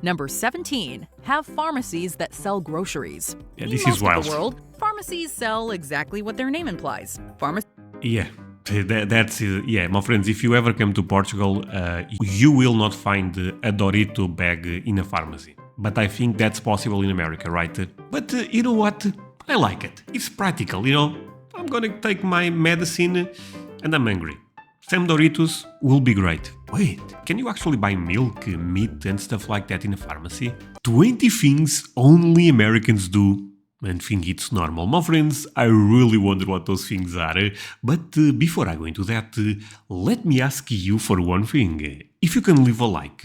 Number 17. Have pharmacies that sell groceries. Yeah, In this most is wild. of the world, pharmacies sell exactly what their name implies. Yeah, that's yeah, my friends. If you ever come to Portugal, you will not find a Dorito bag in a pharmacy. But I think that's possible in America, right? But you know what? I like it. It's practical. I'm gonna take my medicine, and I'm hungry. Some Doritos will be great. Wait, can you actually buy milk, meat, and stuff like that in a pharmacy? 20 things only Americans do and think it's normal. My friends, I really wonder what those things are. But before I go into that, let me ask you for one thing. If you can leave a like,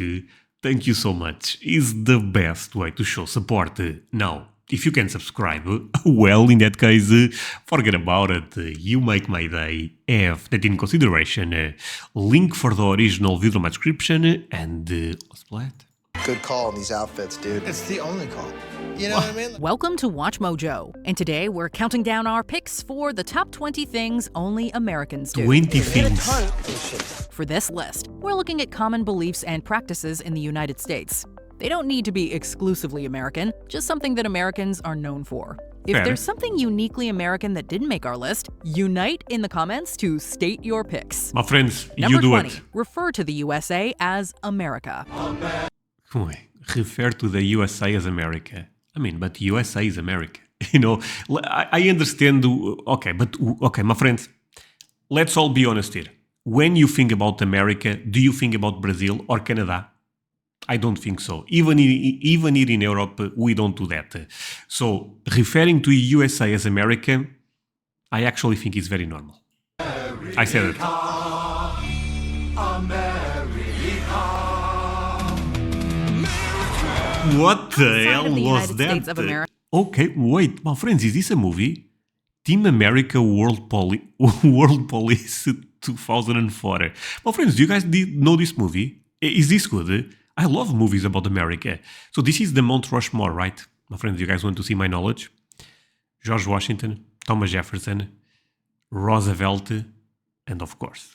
thank you so much. It's the best way to show support. Now, if you can subscribe, well, in that case, forget about it. You make my day. Have that in consideration. Link for the original video in my description and splat. Good call on these outfits, dude. It's the only call. You know what I mean? Welcome to Watch Mojo, and today we're counting down our picks for the top 20 things only Americans do. 20 things. For this list, we're looking at common beliefs and practices in the United States. They don't need to be exclusively American, just something that Americans are known for. If Fair. there's something uniquely American that didn't make our list, unite in the comments to state your picks. My friends, Number you do 20, it. refer to the USA as America. Refer to the USA as America. I mean, but USA is America. I understand. Okay, my friends, let's all be honest here. When you think about America, do you think about Brazil or Canada? I don't think so. Even here in Europe, we don't do that. So, referring to USA as America, I actually think is very normal. I said it. What the hell of the was United that? States of America. Okay, wait, my friends, is this a movie? Team America World Police 2004. My friends, do you guys know this movie? Is this good? I love movies about America. So this is the Mount Rushmore, right? My friends, you guys want to see my knowledge? George Washington, Thomas Jefferson, Roosevelt, and of course,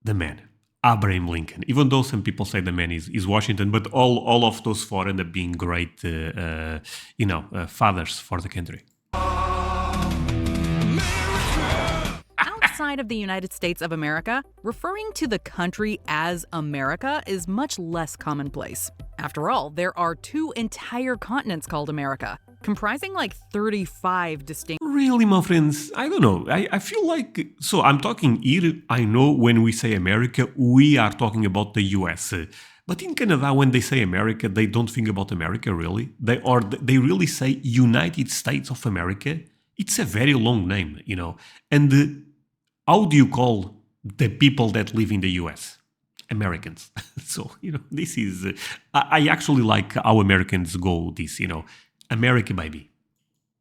the man, Abraham Lincoln. Even though some people say the man is Washington, but all of those four end up being great, fathers for the country. Outside of the United States of America, referring to the country as America is much less commonplace. After all, there are 2 entire continents called America, comprising like 35 distinct... Really, my friends? I don't know. I feel like... So I'm talking here, I know when we say America, we are talking about the US. But in Canada, when they say America, they don't think about America, really. They really say United States of America. It's a very long name, And how do you call the people that live in the US? Americans. So, this is... I actually like how Americans go this, America, baby.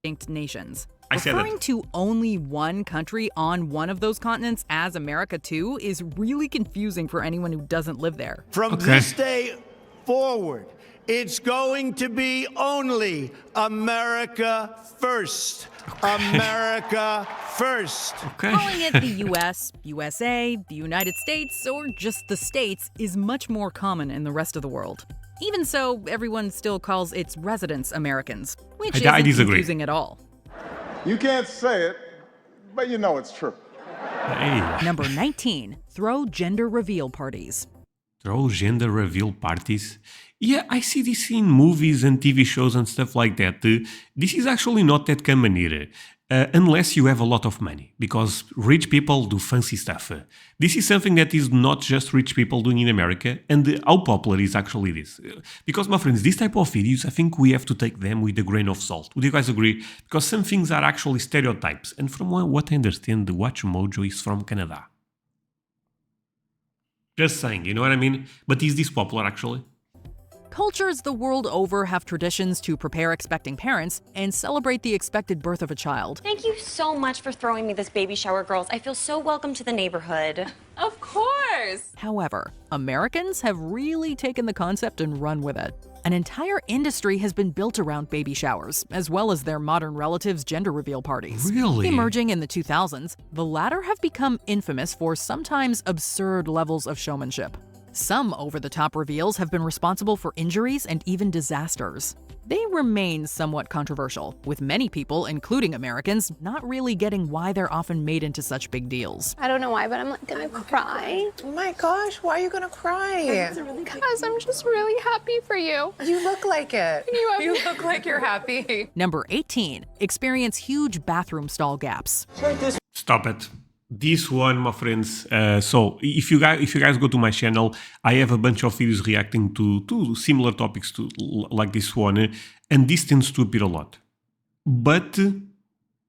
distinct nations. I said Referring it. to only one country on one of those continents as America too is really confusing for anyone who doesn't live there. From Okay. this day forward, it's going to be only America first. America first. Okay. Calling it the US, USA, the United States, or just the States is much more common in the rest of the world. Even so, everyone still calls its residents Americans, which I isn't disagree. confusing at all. You can't say it, but you know it's true. Hey. Number 19, throw gender reveal parties. Throw gender reveal parties. Yeah, I see this in movies and TV shows and stuff like that. This is actually not that common here, unless you have a lot of money, because rich people do fancy stuff. This is something that is not just rich people doing in America, and how popular is actually this? Because, my friends, this type of videos, I think we have to take them with a grain of salt. Would you guys agree? Because some things are actually stereotypes, and from what I understand, the Watch Mojo is from Canada. Just saying, you know what I mean? But is this popular actually? Cultures the world over have traditions to prepare expecting parents and celebrate the expected birth of a child. Thank you so much for throwing me this baby shower, girls. I feel so welcome to the neighborhood. Of course! However, Americans have really taken the concept and run with it. An entire industry has been built around baby showers, as well as their modern relatives' gender reveal parties. Really? Emerging in the 2000s, the latter have become infamous for sometimes absurd levels of showmanship. Some over-the-top reveals have been responsible for injuries and even disasters. They remain somewhat controversial, with many people, including Americans, not really getting why they're often made into such big deals. I don't know why, but I'm like gonna cry. Oh my gosh, why are you gonna cry? Because I'm just really happy for you. You look like it. You look like you're happy. Number 18. Experience huge bathroom stall gaps. Stop it. This one, my friends. So if you guys go to my channel, I have a bunch of videos reacting to similar topics to like this one, and this tends to appear a lot. But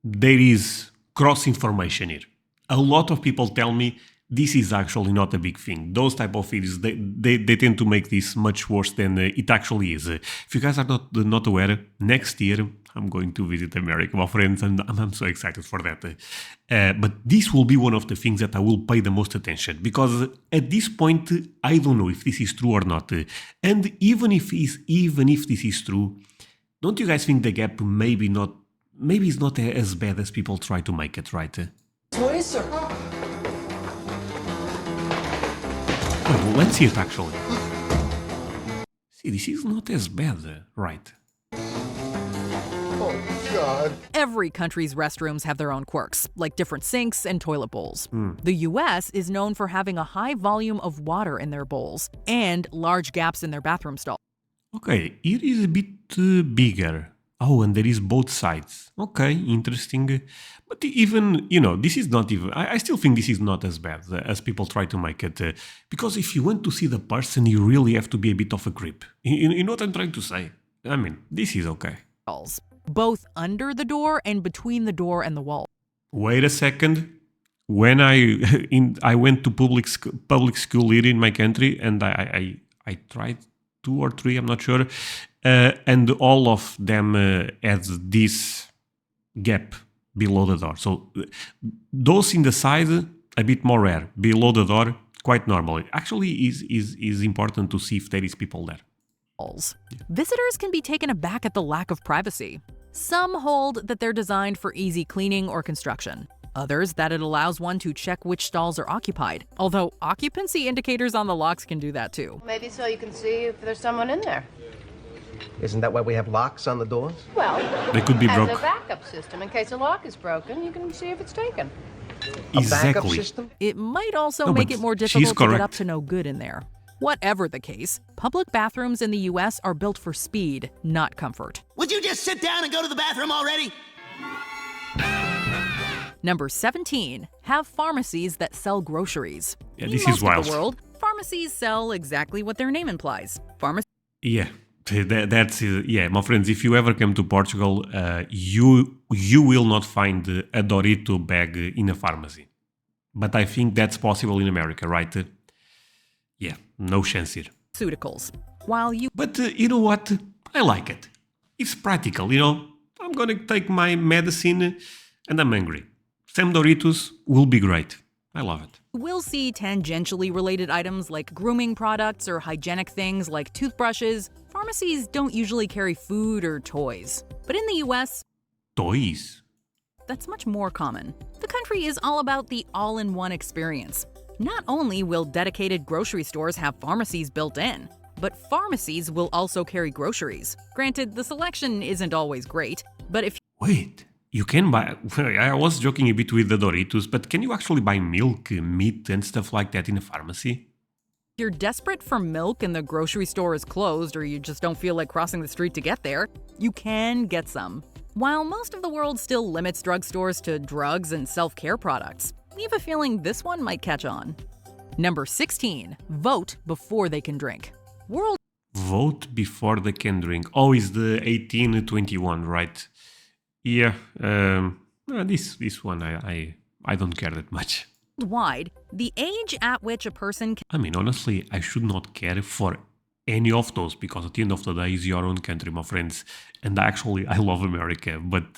there is cross information here. A lot of people tell me this is actually not a big thing. Those type of videos, they tend to make this much worse than it actually is. If you guys are not aware, next year I'm going to visit America, my friends, and I'm so excited for that. But this will be one of the things that I will pay the most attention, because at this point, I don't know if this is true or not. And even if this is true, don't you guys think the gap maybe is not as bad as people try to make it, right? Well, let's see it actually. See, this is not as bad, right? Every country's restrooms have their own quirks, like different sinks and toilet bowls. The US is known for having a high volume of water in their bowls and large gaps in their bathroom stalls. Okay, it is a bit bigger. Oh, and there is both sides. Okay, interesting. But even, this is not even... I still think this is not as bad as people try to make it. Because if you want to see the person, you really have to be a bit of a creep. You know what I'm trying to say? I mean, this is okay. Both under the door and between the door and the wall. Wait a second. When I went to public school here in my country, and I tried 2 or 3, I'm not sure, and all of them had this gap below the door. So those in the side, a bit more rare. Below the door, quite normal. Actually, is important to see if there is people there. Visitors can be taken aback at the lack of privacy. Some hold that they're designed for easy cleaning or construction. Others that it allows one to check which stalls are occupied, although occupancy indicators on the locks can do that too. Maybe so you can see if there's someone in there. Isn't that why we have locks on the doors? Well, They could be as broke. a backup system, in case a lock is broken, you can see if it's taken. A backup Exactly. system? It might also No, make but it more she's difficult to get up correct. to no good in there. Whatever the case, public bathrooms in the US are built for speed, not comfort. Would you just sit down and go to the bathroom already? Number 17. Have pharmacies that sell groceries. Yeah, In this most is wild. of the world, pharmacies sell exactly what their name implies. Yeah, that's yeah, my friends. If you ever come to Portugal, you will not find a Dorito bag in a pharmacy. But I think that's possible in America, right? Yeah, no chance here. Pharmaceuticals. While you But you know what? I like it. It's practical, I'm gonna take my medicine and I'm angry. Some Doritos will be great. I love it. will see tangentially related items like grooming products or hygienic things like toothbrushes, pharmacies don't usually carry food or toys. But in the US, Toys? that's much more common. The country is all about the all-in-one experience. Not only will dedicated grocery stores have pharmacies built in, but pharmacies will also carry groceries. Granted, the selection isn't always great, but if Wait, you can buy... I was joking a bit with the Doritos, but can you actually buy milk, meat and stuff like that in a pharmacy? you're desperate for milk and the grocery store is closed or you just don't feel like crossing the street to get there, you can get some. While most of the world still limits drugstores to drugs and self-care products, we have a feeling this one might catch on. Number 16. Vote before they can drink. World Vote before they can drink. Oh, it's the 18-21, right? Yeah, this one I don't care that much. Worldwide, the age at which a person can I mean, honestly, I should not care for any of those because at the end of the day, it's your own country, my friends. And actually, I love America. But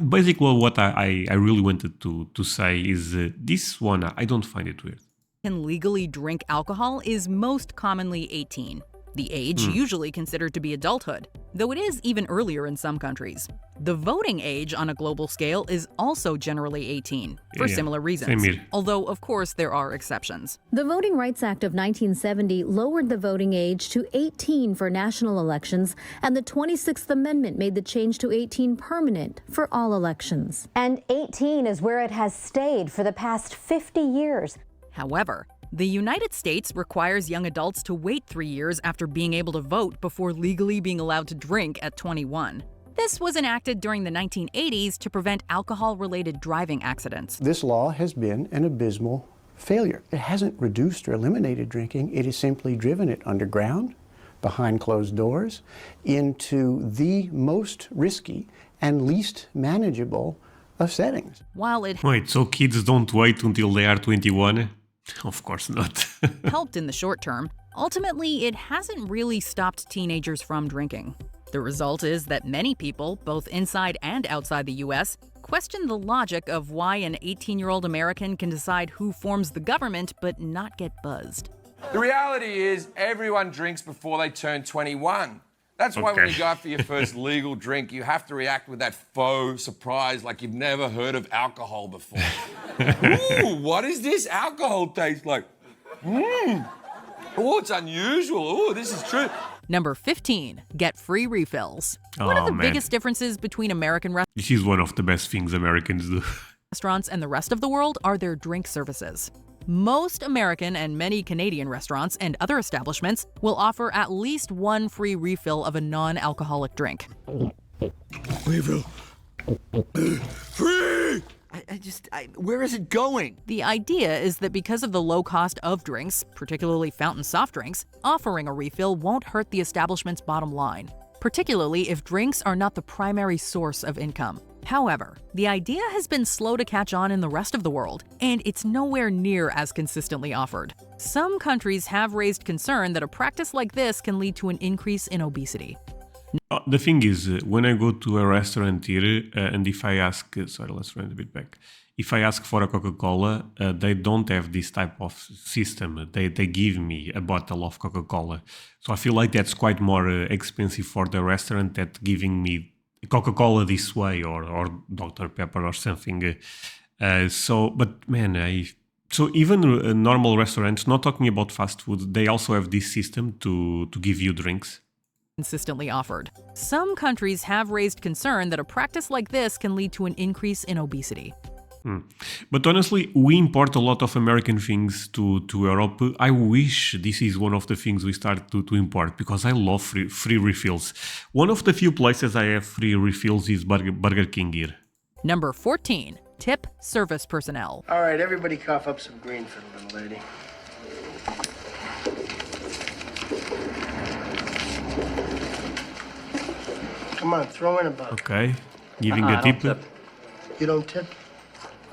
basically, what I really wanted to say is this one, I don't find it weird. legally drink alcohol is most commonly 18. the age usually considered to be adulthood, though it is even earlier in some countries. The voting age on a global scale is also generally 18, for similar reasons, although of course there are exceptions. The Voting Rights Act of 1970 lowered the voting age to 18 for national elections, and the 26th Amendment made the change to 18 permanent for all elections. And 18 is where it has stayed for the past 50 years. However, the United States requires young adults to wait 3 years after being able to vote before legally being allowed to drink at 21. This was enacted during the 1980s to prevent alcohol-related driving accidents. This law has been an abysmal failure. It hasn't reduced or eliminated drinking. It has simply driven it underground, behind closed doors, into the most risky and least manageable of settings. While it Wait, so kids don't wait until they are 21? Of course not. helped in the short term, ultimately it hasn't really stopped teenagers from drinking. The result is that many people, both inside and outside the US, question the logic of why an 18-year-old American can decide who forms the government but not get buzzed. The reality is everyone drinks before they turn 21. That's why when you go out for your first legal drink, you have to react with that faux surprise like you've never heard of alcohol before. Ooh, what does this alcohol taste like? Oh, it's unusual. Oh, this is true. Number 15, get free refills. One of the biggest differences between American This is one of the best things Americans do. restaurants and the rest of the world are their drink services. Most American and many Canadian restaurants and other establishments will offer at least one free refill of a non-alcoholic drink. Refill. Free! Where is it going? The idea is that because of the low cost of drinks, particularly fountain soft drinks, offering a refill won't hurt the establishment's bottom line, particularly if drinks are not the primary source of income. However, the idea has been slow to catch on in the rest of the world, and it's nowhere near as consistently offered. Some countries have raised concern that a practice like this can lead to an increase in obesity. The thing is, when I go to a restaurant here, and if I ask, sorry, let's run a bit back. If I ask for a Coca-Cola, they don't have this type of system. They give me a bottle of Coca-Cola. So I feel like that's quite more expensive for the restaurant than giving me Coca-Cola this way or Dr. Pepper or something. But man, so even normal restaurants, not talking about fast food, they also have this system to give you drinks. Consistently offered. Some countries have raised concern that a practice like this can lead to an increase in obesity. But honestly, we import a lot of American things to Europe. I wish this is one of the things we start to import, because I love free refills. One of the few places I have free refills is Burger King here. Number 14, tip service personnel. All right, everybody cough up some green for the little lady. Come on, throw in a buck. Okay, giving a tip. You don't tip?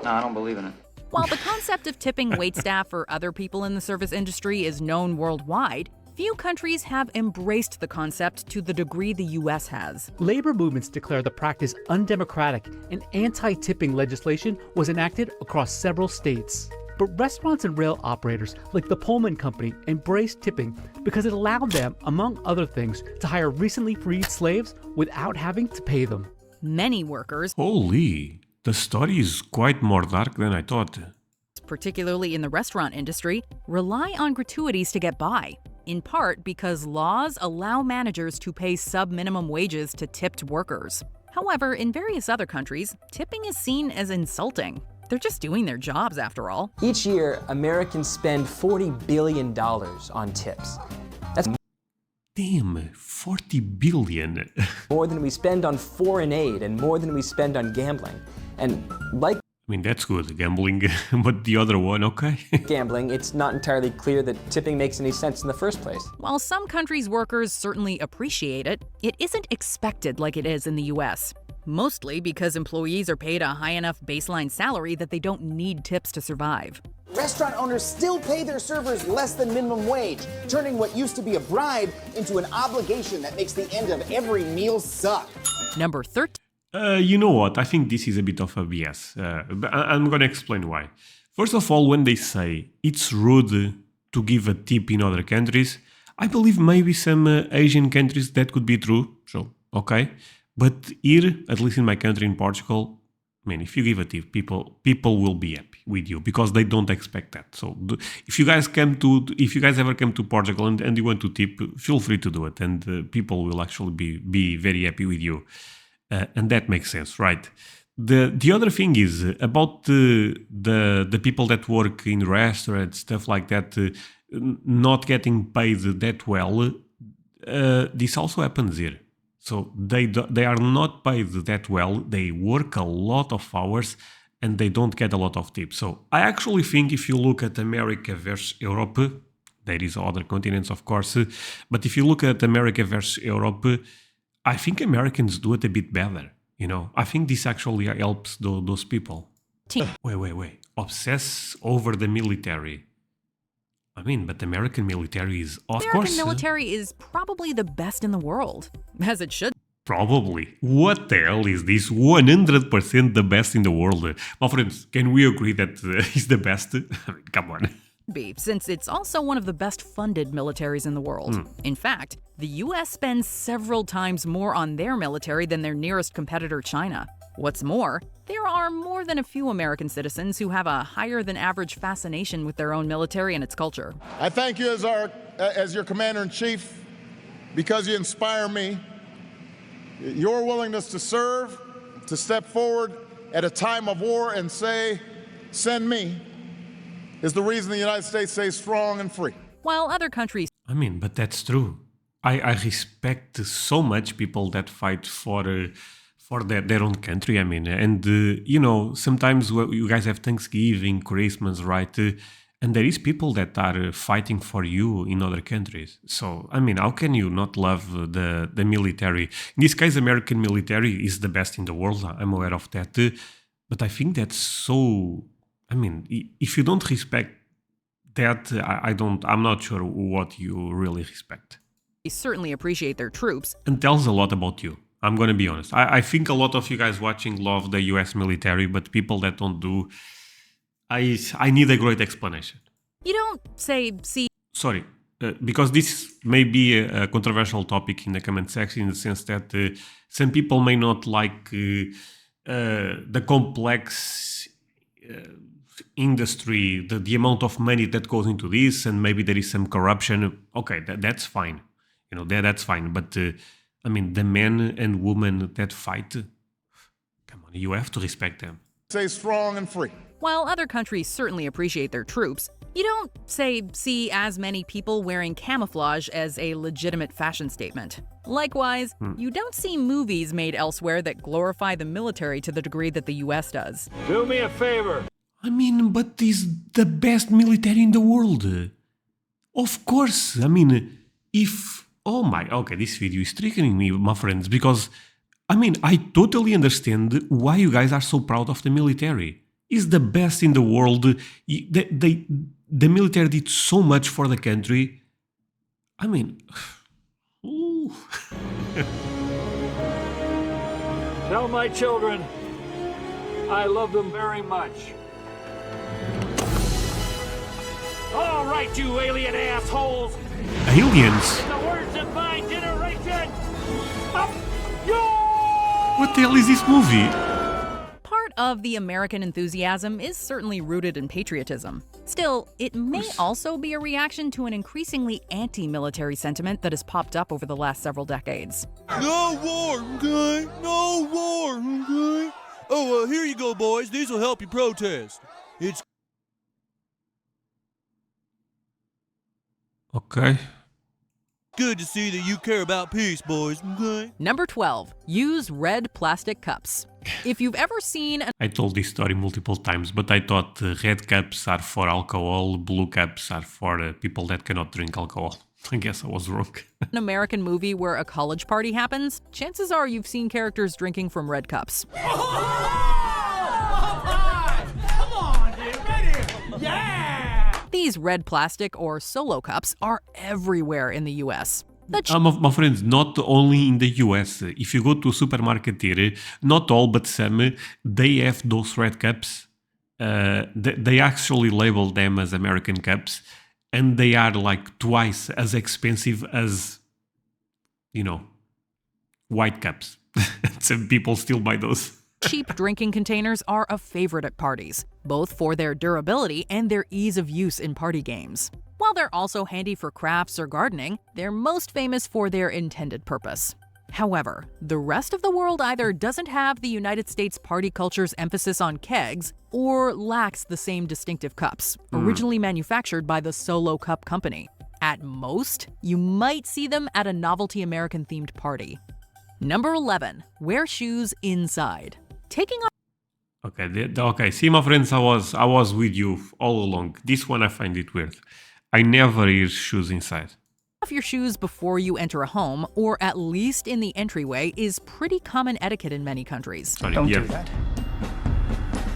No, I don't believe in it. While the concept of tipping waitstaff or other people in the service industry is known worldwide, few countries have embraced the concept to the degree the US has. Labor movements declare the practice undemocratic, and anti-tipping legislation was enacted across several states. But restaurants and rail operators like the Pullman Company embraced tipping because it allowed them, among other things, to hire recently freed slaves without having to pay them. Many workers, Holy, the story is quite more dark than I thought. particularly in the restaurant industry, rely on gratuities to get by, in part because laws allow managers to pay sub-minimum wages to tipped workers. However, in various other countries, tipping is seen as insulting. They're just doing their jobs after all. Each year, Americans spend $40 billion on tips. That's Damn, 40 billion. more than we spend on foreign aid and more than we spend on gambling. And like I mean, that's good, gambling, but the other one, okay. gambling, it's not entirely clear that tipping makes any sense in the first place. While some countries' workers certainly appreciate it, it isn't expected like it is in the US. Mostly because employees are paid a high enough baseline salary that they don't need tips to survive. Restaurant owners still pay their servers less than minimum wage, turning what used to be a bribe into an obligation that makes the end of every meal suck. Number 13. You know what? I think this is a bit of a BS. But I'm going to explain why. First of all, when they say it's rude to give a tip in other countries, I believe maybe some Asian countries that could be true. So, okay. But here, at least in my country, in Portugal, man, if you give a tip, people will be happy with you because they don't expect that. So if you guys ever come to Portugal and you want to tip, feel free to do it, and people will actually be very happy with you, and that makes sense, right? The other thing is about the people that work in restaurants, stuff like that, not getting paid that well. This also happens here. So they are not paid that well. They work a lot of hours and they don't get a lot of tips. So I actually think if you look at America versus Europe, there is other continents, of course, but if you look at America versus Europe, I think Americans do it a bit better. You know, I think this actually helps those people. Wait. Obsess over the military. I mean, but the American military is, of course... American military is probably the best in the world, as it should. Probably. What the hell is this? 100% the best in the world. My friends, can we agree that he's the best? I mean, come on. Be, since it's also one of the best funded militaries in the world. In fact, the US spends several times more on their military than their nearest competitor, China. What's more, there are more than a few American citizens who have a higher than average fascination with their own military and its culture. I thank you as your commander-in-chief because you inspire me. Your willingness to serve, to step forward at a time of war and say, send me, is the reason the United States stays strong and free. While other countries... I mean, but that's true. I respect so much people that fight for their own country. I mean, and you know, sometimes you guys have Thanksgiving, Christmas, right? And there is people that are fighting for you in other countries. So, I mean, how can you not love the military? In this case, American military is the best in the world. I'm aware of that. But I think that's so... I mean, if you don't respect that, I'm not sure what you really respect. They certainly appreciate their troops. And tells a lot about you. I'm going to be honest. I think a lot of you guys watching love the US military, but people that don't do, I need a great explanation. You don't say, see... Sorry, because this may be a controversial topic in the comment section in the sense that some people may not like the complex industry, the amount of money that goes into this, and maybe there is some corruption. Okay, that's fine. You know, that's fine. But I mean, the men and women that fight, come on, you have to respect them. Stay strong and free. While other countries certainly appreciate their troops, you don't, see as many people wearing camouflage as a legitimate fashion statement. Likewise, you don't see movies made elsewhere that glorify the military to the degree that the US does. Do me a favor. I mean, but it's the best military in the world. Of course, I mean, if... Oh my, okay, this video is triggering me, my friends, because, I mean, I totally understand why you guys are so proud of the military. It's the best in the world. The military did so much for the country. I mean... Ooh. Tell my children I love them very much. All right, you alien assholes! Aliens? The words of my generation! What the hell is this movie? Part of the American enthusiasm is certainly rooted in patriotism. Still, it may also be a reaction to an increasingly anti-military sentiment that has popped up over the last several decades. No war, okay? No war, okay? Oh, here you go, boys. These will help you protest. It's... Okay. Good to see that you care about peace, boys, okay? Number 12. Use red plastic cups. If you've ever seen... I told this story multiple times, but I thought red cups are for alcohol, blue cups are for people that cannot drink alcohol. I guess I was wrong. An American movie where a college party happens, chances are you've seen characters drinking from red cups. Come on, dude, right here! Yeah! These red plastic or solo cups are everywhere in the US. My friends, not only in the US. If you go to a supermarket here, not all but some, they have those red cups. They actually label them as American cups. and they are like twice as expensive as, white cups. Some people still buy those. Cheap drinking containers are a favorite at parties, both for their durability and their ease of use in party games. While they're also handy for crafts or gardening, they're most famous for their intended purpose. However, the rest of the world either doesn't have the United States party culture's emphasis on kegs or lacks the same distinctive cups, originally manufactured by the Solo Cup Company. At most, you might see them at a novelty American-themed party. Number 11. Wear shoes inside. Taking off. Okay. See, my friends, I was with you all along. This one I find it weird. I never wear shoes inside. Off your shoes before you enter a home, or at least in the entryway, is pretty common etiquette in many countries. Don't do that.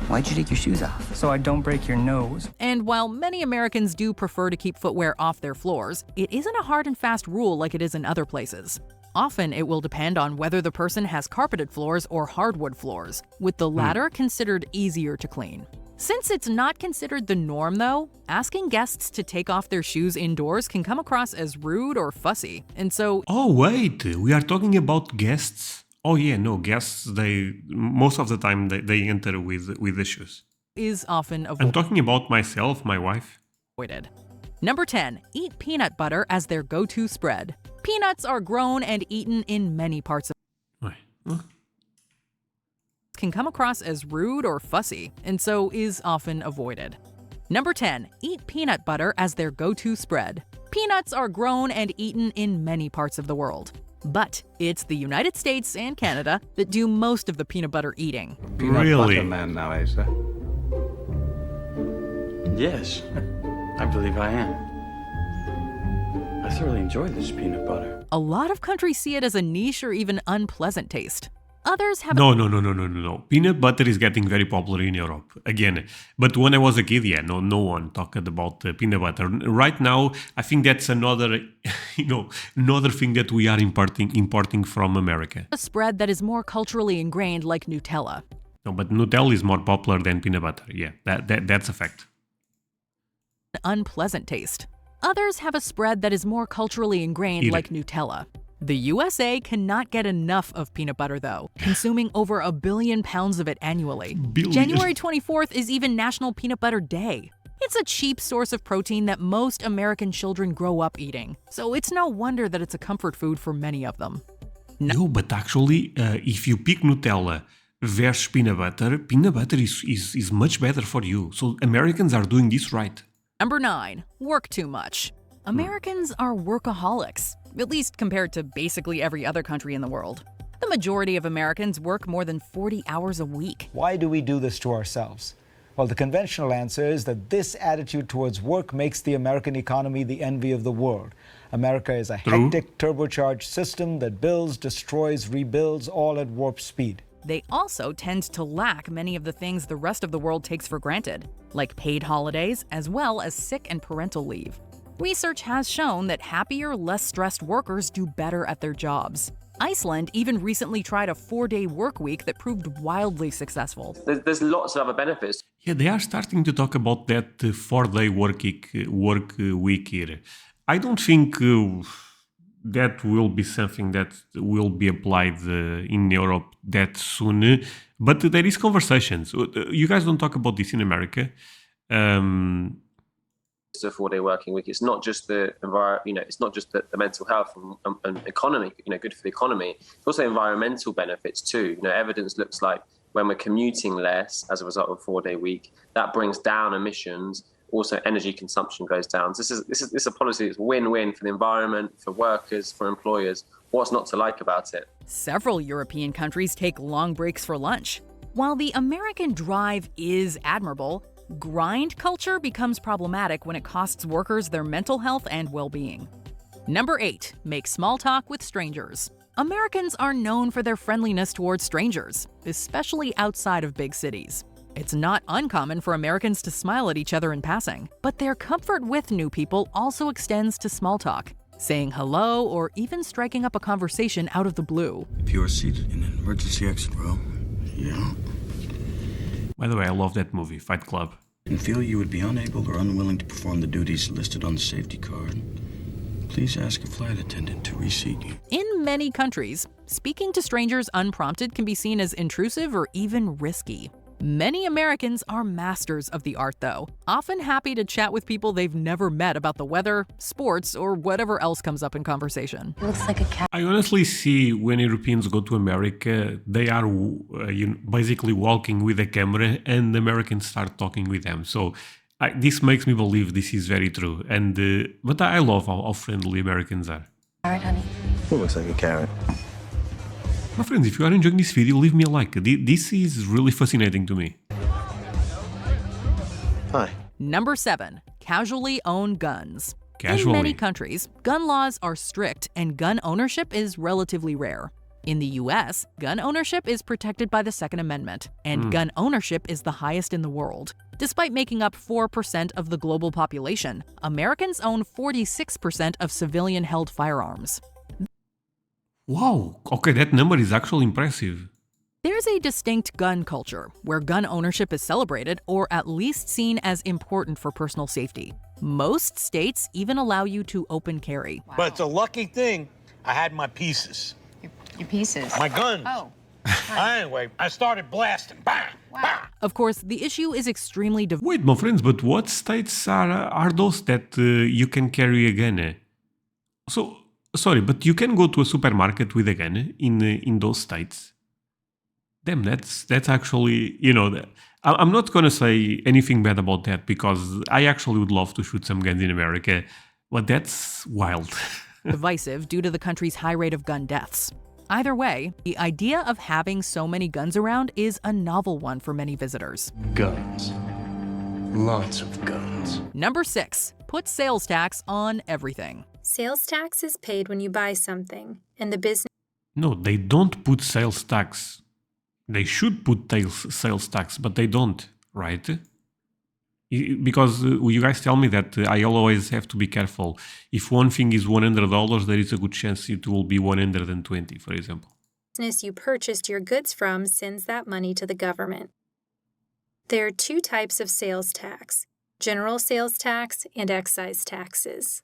Why'd you take your shoes off? So I don't break your nose. And while many Americans do prefer to keep footwear off their floors, it isn't a hard and fast rule like it is in other places. Often it will depend on whether the person has carpeted floors or hardwood floors, with the latter considered easier to clean. Since it's not considered the norm, though, asking guests to take off their shoes indoors can come across as rude or fussy, and so... Oh, wait, we are talking about guests? Oh yeah, no, guests, most of the time they enter with the shoes. Is often avoided. I'm talking about myself, my wife. Number 10. Eat peanut butter as their go-to spread. Peanuts are grown and eaten in many parts of... can come across as rude or fussy, and so is often avoided. Number 10. Eat peanut butter as their go-to spread. Peanuts are grown and eaten in many parts of the world. But it's the United States and Canada that do most of the peanut butter eating. Really? Butter man now, eh, sir? Yes, I believe I am. I thoroughly enjoy this peanut butter. A lot of countries see it as a niche or even unpleasant taste. Others have... No. Peanut butter is getting very popular in Europe, again. But when I was a kid, no one talked about peanut butter. Right now, I think that's another, another thing that we are importing from America. A spread that is more culturally ingrained like Nutella. No, but Nutella is more popular than peanut butter. Yeah, that's a fact. Unpleasant taste. Others have a spread that is more culturally ingrained like Nutella. The USA cannot get enough of peanut butter, though, consuming over 1 billion pounds of it annually. January 24th is even National Peanut Butter Day. It's a cheap source of protein that most American children grow up eating, so it's no wonder that it's a comfort food for many of them. No, but actually, if you pick Nutella versus peanut butter is much better for you. So Americans are doing this right. Number 9. Work too much. Americans are workaholics, at least compared to basically every other country in the world. The majority of Americans work more than 40 hours a week. Why do we do this to ourselves? Well, the conventional answer is that this attitude towards work makes the American economy the envy of the world. America is a hectic, turbocharged system that builds, destroys, rebuilds, all at warp speed. They also tend to lack many of the things the rest of the world takes for granted, like paid holidays, as well as sick and parental leave. Research has shown that happier, less stressed workers do better at their jobs. Iceland even recently tried a 4-day work week that proved wildly successful. There's lots of other benefits. Yeah, they are starting to talk about that 4-day work week here. I don't think that will be something that will be applied in Europe that soon, but there is conversations. You guys don't talk about this in America. It's a 4-day working week. It's not just the it's not just the mental health and economy, good for the economy. It's also environmental benefits too. Evidence looks like when we're commuting less as a result of a 4-day week, that brings down emissions. Also, energy consumption goes down. So this is a policy that's win-win for the environment, for workers, for employers. What's not to like about it? Several European countries take long breaks for lunch. While the American drive is admirable, grind culture becomes problematic when it costs workers their mental health and well-being. Number 8. Make small talk with strangers. Americans are known for their friendliness towards strangers, especially outside of big cities. It's not uncommon for Americans to smile at each other in passing, but their comfort with new people also extends to small talk, saying hello or even striking up a conversation out of the blue. If you are seated in an emergency exit row, yeah. By the way, I love that movie, Fight Club. and feel you would be unable or unwilling to perform the duties listed on the safety card, please ask a flight attendant to reseat you. In many countries, speaking to strangers unprompted can be seen as intrusive or even risky. Many Americans are masters of the art, though, often happy to chat with people they've never met about the weather, sports, or whatever else comes up in conversation. Looks like a cat. I honestly see when Europeans go to America, they are basically walking with a camera and Americans start talking with them. So this makes me believe this is very true. And but I love how friendly Americans are. Carrot, honey. It looks like a carrot. My friends, if you are enjoying this video, leave me a like. This is really fascinating to me. Hi. Number 7. Casually own guns. Casually. In many countries, gun laws are strict and gun ownership is relatively rare. In the US, gun ownership is protected by the Second Amendment, and gun ownership is the highest in the world. Despite making up 4% of the global population, Americans own 46% of civilian-held firearms. Wow, okay, that number is actually impressive. There's a distinct gun culture, where gun ownership is celebrated or at least seen as important for personal safety. Most states even allow you to open carry. Wow. But it's a lucky thing I had my pieces. Your pieces? My guns. Oh. Anyway, I started blasting. Bang! Wow. Bang! Of course, the issue is extremely Wait, my friends, but what states are those that you can carry a gun? So, sorry, but you can go to a supermarket with a gun in those states? Damn, that's actually, I'm not going to say anything bad about that because I actually would love to shoot some guns in America, but that's wild. divisive due to the country's high rate of gun deaths. Either way, the idea of having so many guns around is a novel one for many visitors. Guns. Lots of guns. Number 6. Put sales tax on everything. Sales tax is paid when you buy something, and the business... No, they don't put sales tax. They should put sales tax, but they don't, right? Because you guys tell me that I always have to be careful. If one thing is $100, there is a good chance it will be 120, for example. business you purchased your goods from sends that money to the government. There are 2 types of sales tax: general sales tax and excise taxes.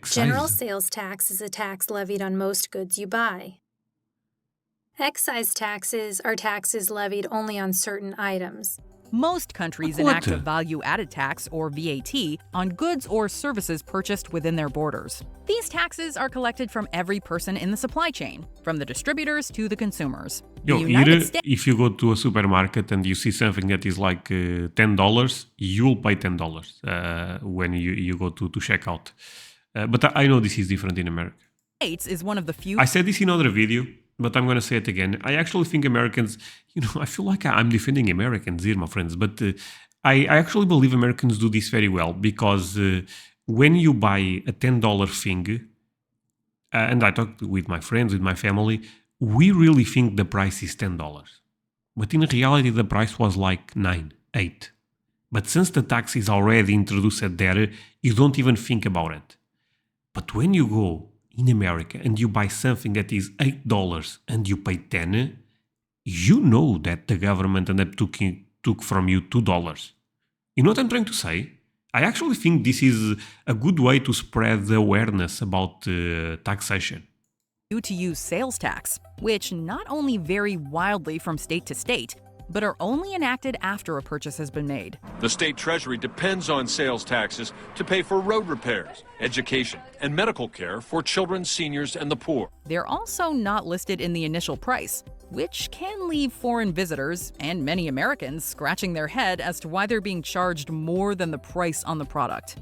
General sales tax is a tax levied on most goods you buy. Excise taxes are taxes levied only on certain items. Most countries enact a value-added tax, or VAT, on goods or services purchased within their borders. These taxes are collected from every person in the supply chain, from the distributors to the consumers. If you go to a supermarket and you see something that is like $10, you'll pay $10 when you go to check out. But I know this is different in America. States is one of the few... I said this in another video, but I'm going to say it again. I actually think Americans, I feel like I'm defending Americans here, my friends, but I actually believe Americans do this very well because when you buy a $10 thing, and I talked with my friends, with my family, we really think the price is $10. But in reality, the price was like $9, $8. But since the tax is already introduced there, you don't even think about it. But when you go in America and you buy something that is $8 and you pay $10, you know that the government ended up took from you $2. You know what I'm trying to say? I actually think this is a good way to spread the awareness about taxation. To use sales tax, which not only vary wildly from state to state, but are only enacted after a purchase has been made. The state treasury depends on sales taxes to pay for road repairs, education, and medical care for children, seniors, and the poor. They're also not listed in the initial price, which can leave foreign visitors and many Americans scratching their head as to why they're being charged more than the price on the product.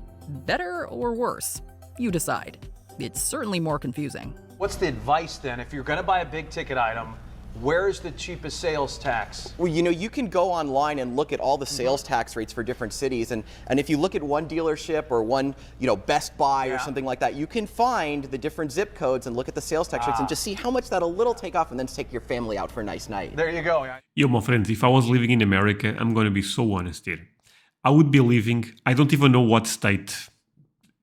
Better or worse? You decide. It's certainly more confusing. What's the advice then? If you're going to buy a big ticket item, where's the cheapest sales tax? Well, you can go online and look at all the sales tax rates for different cities. And if you look at one dealership or one, Best Buy or something like that, you can find the different zip codes and look at the sales tax rates and just see how much that'll take off and then take your family out for a nice night. There you go. Yo, my friends, if I was living in America, I'm going to be so honest here. I would be living, I don't even know what state,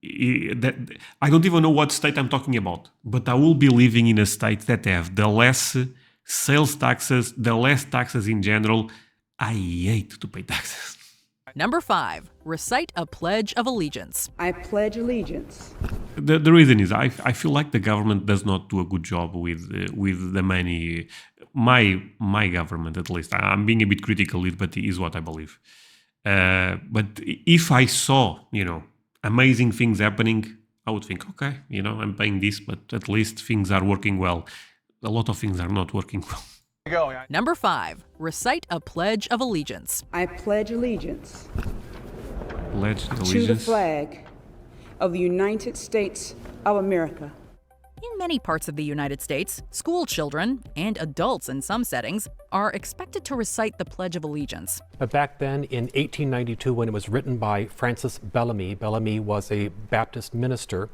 I don't even know what state I'm talking about, but I will be living in a state that have the less sales taxes, the less taxes in general. I hate to pay taxes. Number 5. Recite a Pledge of Allegiance. I pledge allegiance. The reason is I feel like the government does not do a good job with the money. My government, at least. I'm being a bit critical, but it is what I believe. But if I saw, amazing things happening, I would think, okay, I'm paying this, but at least things are working well. A lot of things are not working well. Number 5. Recite a Pledge of Allegiance. I pledge allegiance. Pledge allegiance. To the flag of the United States of America. In many parts of the United States, school children, and adults in some settings, are expected to recite the Pledge of Allegiance. But back then, in 1892, when it was written by Francis Bellamy, Bellamy was a Baptist minister,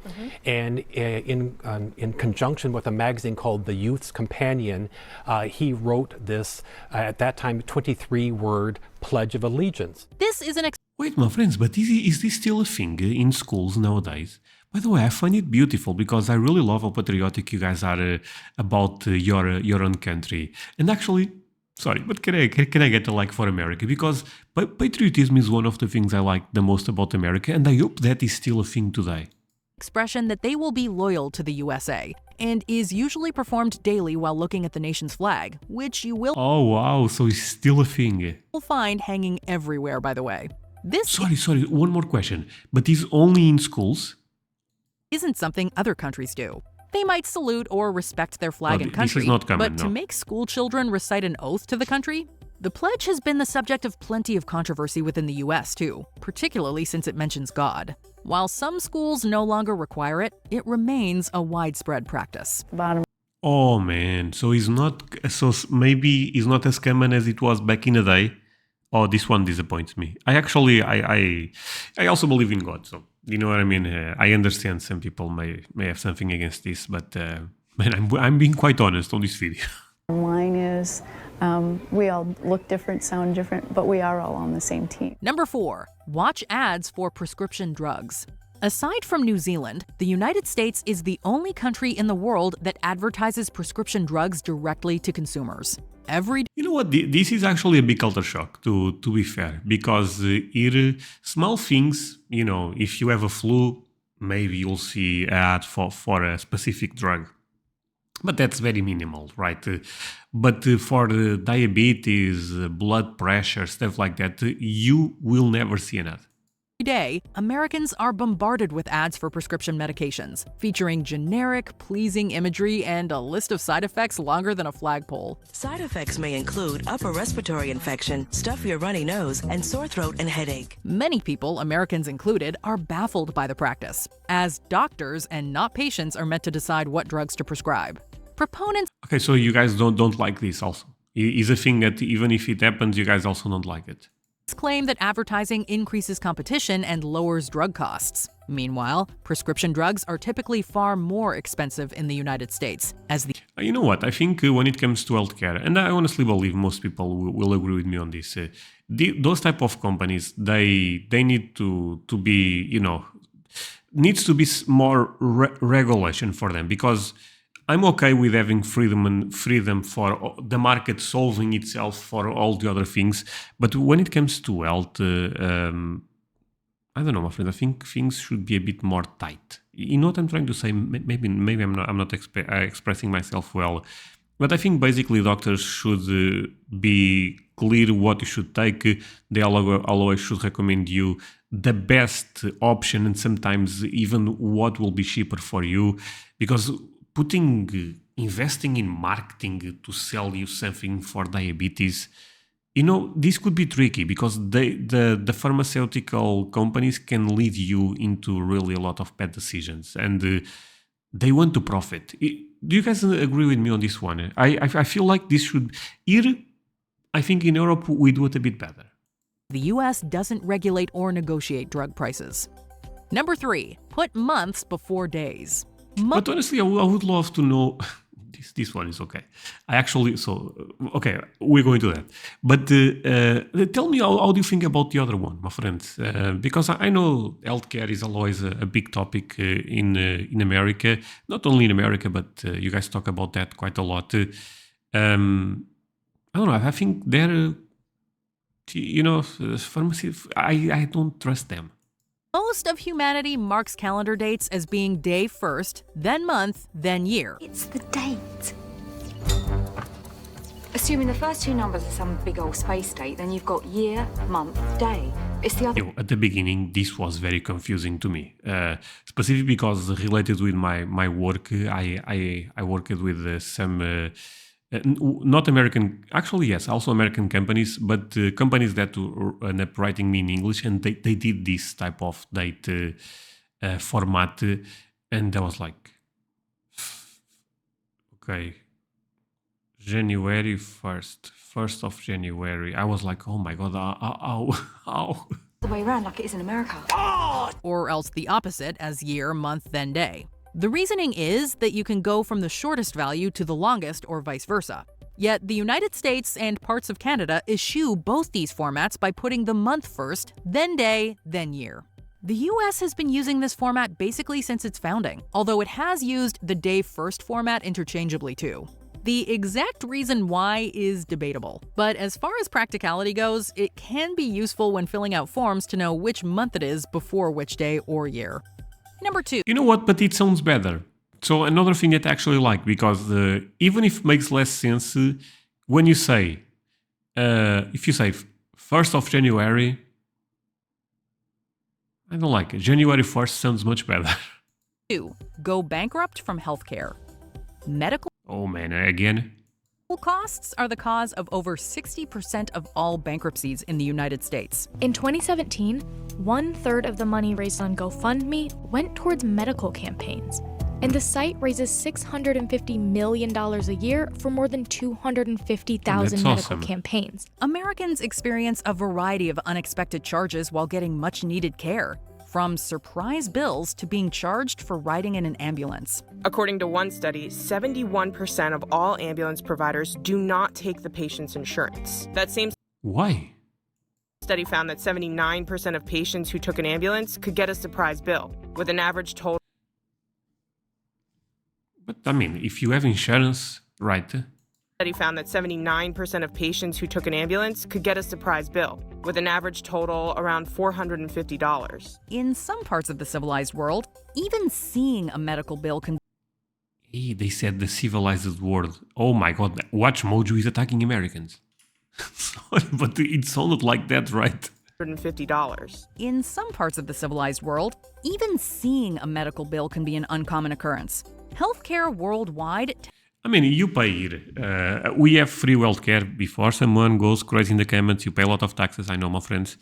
and in conjunction with a magazine called The Youth's Companion, he wrote this, at that time, 23-word Pledge of Allegiance. This is an Wait, my friends, but is this still a thing in schools nowadays? By the way, I find it beautiful because I really love how patriotic you guys are about your own country. And actually, sorry, but can I get a like for America? Because patriotism is one of the things I like the most about America, and I hope that is still a thing today. Expression that they will be loyal to the USA, and is usually performed daily while looking at the nation's flag, which you will Oh wow, so it's still a thing. find hanging everywhere, by the way. This Sorry, one more question. But is only in schools? isn't something other countries do. They might salute or respect their flag and This country, is not common, but to no. make school children recite an oath to the country, the pledge has been the subject of plenty of controversy within the US too, particularly since it mentions God. While some schools no longer require it, it remains a widespread practice. Oh man, so maybe it's not as common as it was back in the day. Oh, this one disappoints me. I also believe in God, so you know what I mean. I understand some people may have something against this, but man, I'm being quite honest on this video. Line is, we all look different, sound different, but we are all on the same team. Number 4. Watch ads for prescription drugs. Aside from New Zealand, the United States is the only country in the world that advertises prescription drugs directly to consumers. You know what? This is actually a big culture shock, to be fair, because small things, if you have a flu, maybe you'll see an ad for a specific drug. But that's very minimal, right? But for diabetes, blood pressure, stuff like that, you will never see an ad. Every day, Americans are bombarded with ads for prescription medications, featuring generic, pleasing imagery and a list of side effects longer than a flagpole. Side effects may include upper respiratory infection, stuffy or runny nose, and sore throat and headache. Many people, Americans included, are baffled by the practice, as doctors and not patients are meant to decide what drugs to prescribe. Proponents Okay, so you guys don't like this also. It's a thing that even if it happens, you guys also don't like it. claim that advertising increases competition and lowers drug costs. Meanwhile, prescription drugs are typically far more expensive in the United States, as the You know what? I think when it comes to healthcare, and I honestly believe most people will agree with me on this, those type of companies, they need to be, needs to be more regulation for them, because I'm okay with having freedom for the market solving itself for all the other things, but when it comes to health, I don't know, my friend. I think things should be a bit more tight. You know what I'm trying to say? Maybe I'm not expressing myself well, but I think basically doctors should be clear what you should take. They always should recommend you the best option, and sometimes even what will be cheaper for you, because investing in marketing to sell you something for diabetes, this could be tricky, because the pharmaceutical companies can lead you into really a lot of bad decisions, and they want to profit. Do you guys agree with me on this one? I feel like this should... Here, I think in Europe, we do it a bit better. The US doesn't regulate or negotiate drug prices. Number 3, put months before days. But honestly, I would love to know... This one is okay. Okay, we're going to that. But tell me, how do you think about the other one, my friends? Because I know healthcare is always a big topic in America. Not only in America, but you guys talk about that quite a lot. I don't know. I think Pharmacies, I don't trust them. Most of humanity marks calendar dates as being day first, then month, then year. It's the date. Assuming the first two numbers are some big old space date, then you've got year, month, day. It's the other. At the beginning, this was very confusing to me, specifically because related with my work, I worked with some not American, actually yes, also American companies, but companies that end up writing me in English, and they did this type of date format, and I was like, okay. January 1st of January. I was like, oh my god, how? The way around, like it is in America. Or else the opposite, as year, month, then day. The reasoning is that you can go from the shortest value to the longest, or vice versa. Yet the United States and parts of Canada eschew both these formats by putting the month first, then day, then year. The US has been using this format basically since its founding, although it has used the day first format interchangeably too. The exact reason why is debatable, but as far as practicality goes, it can be useful when filling out forms to know which month it is before which day or year. Number 2. You know what, but it sounds better. So another thing that I actually like, because even if it makes less sense, when you say, if you say 1st of January, I don't like it. January 1st sounds much better. 2. Go bankrupt from healthcare. Medical Oh man, again? costs are the cause of over 60% of all bankruptcies in the United States. In 2017, 1/3 of the money raised on GoFundMe went towards medical campaigns. And the site raises $650 million a year for more than 250,000 medical campaigns. Americans experience a variety of unexpected charges while getting much-needed care, from surprise bills to being charged for riding in an ambulance. According to one study, 71% of all ambulance providers do not take the patient's insurance. That same Why? study found that 79% of patients who took an ambulance could get a surprise bill, with an average total. But I mean, if you have insurance, right? Study found that 79% of patients who took an ambulance could get a surprise bill, with an average total around $450. In some parts of the civilized world, even seeing a medical bill can... Hey, they said the civilized world. Oh my god, Watch Mojo is attacking Americans. Sorry, but it sounded like that, right? $150. In some parts of the civilized world, even seeing a medical bill can be an uncommon occurrence. Healthcare worldwide... I mean, you pay here. We have free healthcare. Before someone goes crazy in the comments, you pay a lot of taxes, I know, my friends.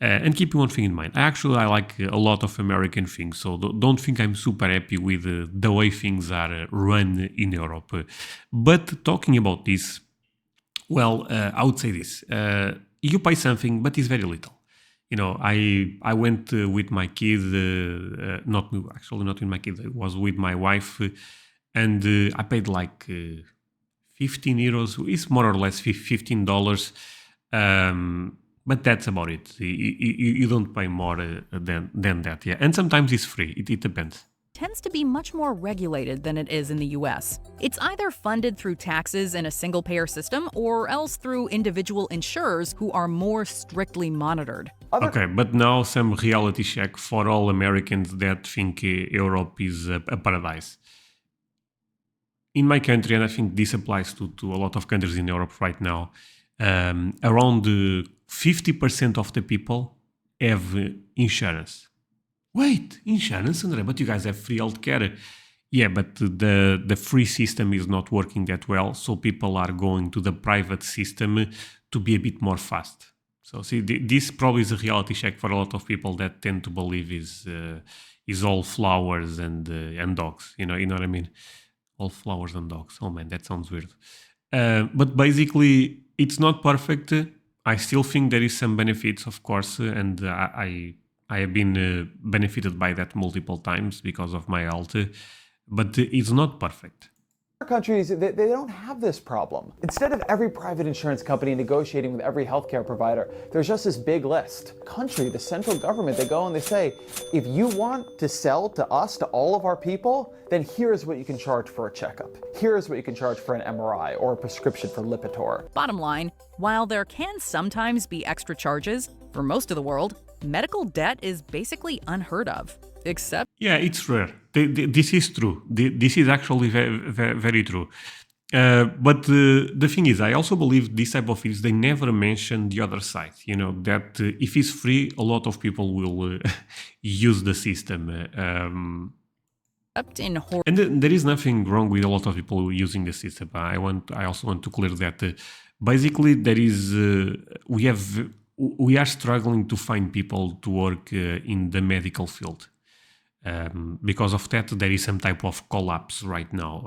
And keep one thing in mind. I like a lot of American things, so don't think I'm super happy with the way things are run in Europe. But talking about this, well, I would say this. You pay something, but it's very little. You know, I went with my kid, not with my kid, it was with my wife, and I paid like 15 euros. It's more or less $15. But that's about it. You don't pay more than that. Yeah, and sometimes it's free. It depends. Tends to be much more regulated than it is in the US. It's either funded through taxes in a single-payer system or else through individual insurers who are more strictly monitored. Okay, but now some reality check for all Americans that think Europe is a paradise. In my country, and I think this applies to a lot of countries in Europe right now, around 50% of the people have insurance. Wait, insurance, André, but you guys have free healthcare. Yeah, but the free system is not working that well, so people are going to the private system to be a bit more fast. So see, this probably is a reality check for a lot of people that tend to believe is all flowers and dogs. You know what I mean? All flowers and dogs. Oh man, that sounds weird. But basically, it's not perfect. I still think there is some benefits, of course, and I have been benefited by that multiple times because of my health, but it's not perfect. countries, they don't have this problem. Instead of every private insurance company negotiating with every healthcare provider, there's just this big list. Country, the central government, they go and they say, if you want to sell to us, to all of our people, then here's what you can charge for a checkup. Here's what you can charge for an MRI or a prescription for Lipitor. Bottom line, while there can sometimes be extra charges, for most of the world, medical debt is basically unheard of. Except... Yeah, it's rare. This is true. This is actually very true. But the thing is, I also believe this type of videos, they never mention the other side. You know, that if it's free, a lot of people will use the system. And there is nothing wrong with a lot of people using the system. I also want to clear that basically there is we are struggling to find people to work in the medical field. Because of that, there is some type of collapse right now.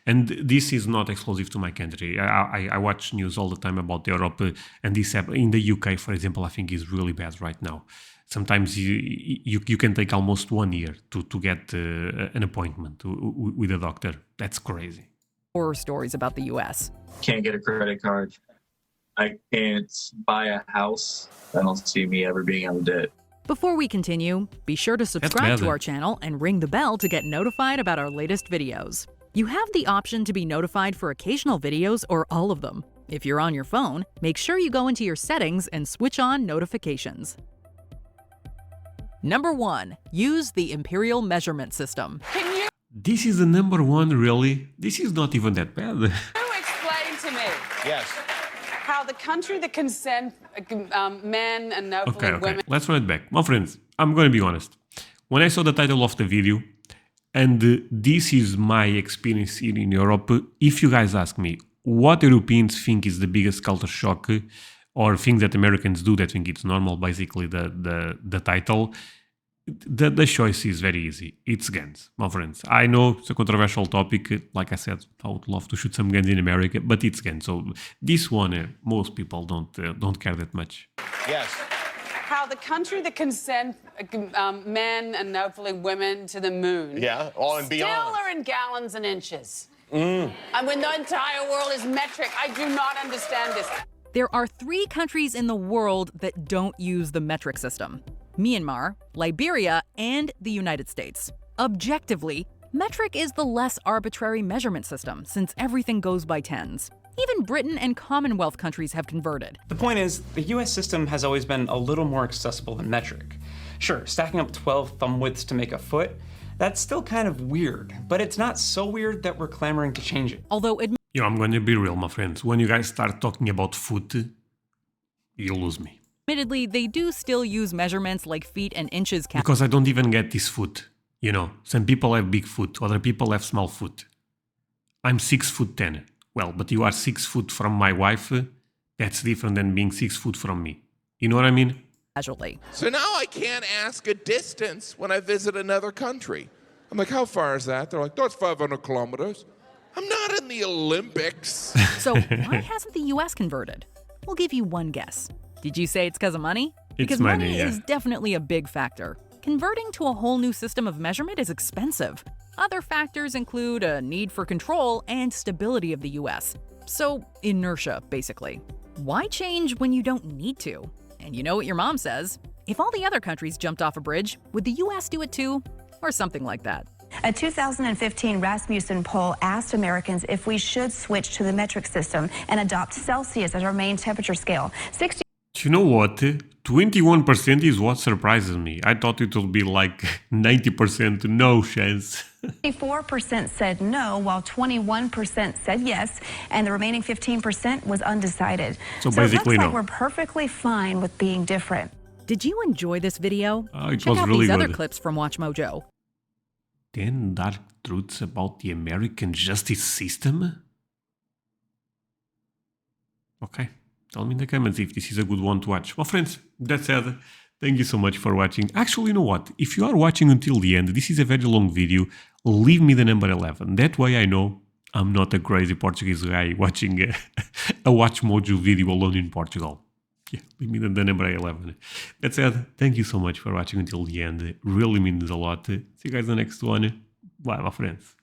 And this is not exclusive to my country. I watch news all the time about Europe, and this in the UK, for example, I think is really bad right now. Sometimes you can take almost 1 year to get an appointment with a doctor. That's crazy. Horror stories about the US. Can't get a credit card. I can't buy a house. I don't see me ever being out of debt. Before we continue, be sure to subscribe to our channel and ring the bell to get notified about our latest videos. You have the option to be notified for occasional videos or all of them. If you're on your phone, make sure you go into your settings and switch on notifications. Number 1. Use the Imperial measurement system. This is the number 1, really? This is not even that bad. Can you explain to me? Yes. How the country that can send men and hopefully women... Let's run it back. My friends, I'm going to be honest. When I saw the title of the video, and this is my experience here in Europe, if you guys ask me what Europeans think is the biggest culture shock, or things that Americans do that think it's normal, basically the title, the choice is very easy. It's guns, my friends. I know it's a controversial topic. Like I said, I would love to shoot some guns in America, but it's guns. So this one, most people don't care that much. Yes. How the country that can send men and hopefully women to the moon... Yeah, all and beyond. Still are in gallons and inches. And when the entire world is metric, I do not understand this. There are 3 countries in the world that don't use the metric system: Myanmar, Liberia, and the United States. Objectively, metric is the less arbitrary measurement system since everything goes by tens. Even Britain and Commonwealth countries have converted. The point is, the US system has always been a little more accessible than metric. Sure, stacking up 12 thumb widths to make a foot, that's still kind of weird, but it's not so weird that we're clamoring to change it. Although I'm going to be real, my friends. When you guys start talking about foot, you lose me. Admittedly, they do still use measurements like feet and inches. Because I don't even get this foot. You know, some people have big foot, other people have small foot. I'm 6'10". Well, but you are 6 foot from my wife. That's different than being 6 foot from me. You know what I mean? Casually. So now I can't ask a distance when I visit another country. I'm like, how far is that? They're like, that's 500 kilometers. I'm not in the Olympics. So why hasn't the US converted? We'll give you one guess. Did you say it's because of money? Because money is definitely a big factor. Converting to a whole new system of measurement is expensive. Other factors include a need for control and stability of the US. So, inertia, basically. Why change when you don't need to? And you know what your mom says? If all the other countries jumped off a bridge, would the US do it too? Or something like that. A 2015 Rasmussen poll asked Americans if we should switch to the metric system and adopt Celsius as our main temperature scale. You know what? 21% is what surprises me. I thought it would be like 90% no chance. 24% said no, while 21% said yes, and the remaining 15% was undecided. So basically, it looks like we're perfectly fine with being different. Did you enjoy this video? It Check was out really these good. other clips from WatchMojo. 10 dark truths about the American justice system? Okay, tell me in the comments if this is a good one to watch. Well, friends, that said, thank you so much for watching. Actually, you know what? If you are watching until the end, this is a very long video, leave me the number 11. That way I know I'm not a crazy Portuguese guy watching a WatchMojo video alone in Portugal. Yeah, leave me the number 11. That said, thank you so much for watching until the end. It really means a lot. See you guys in the next one. Bye, my friends.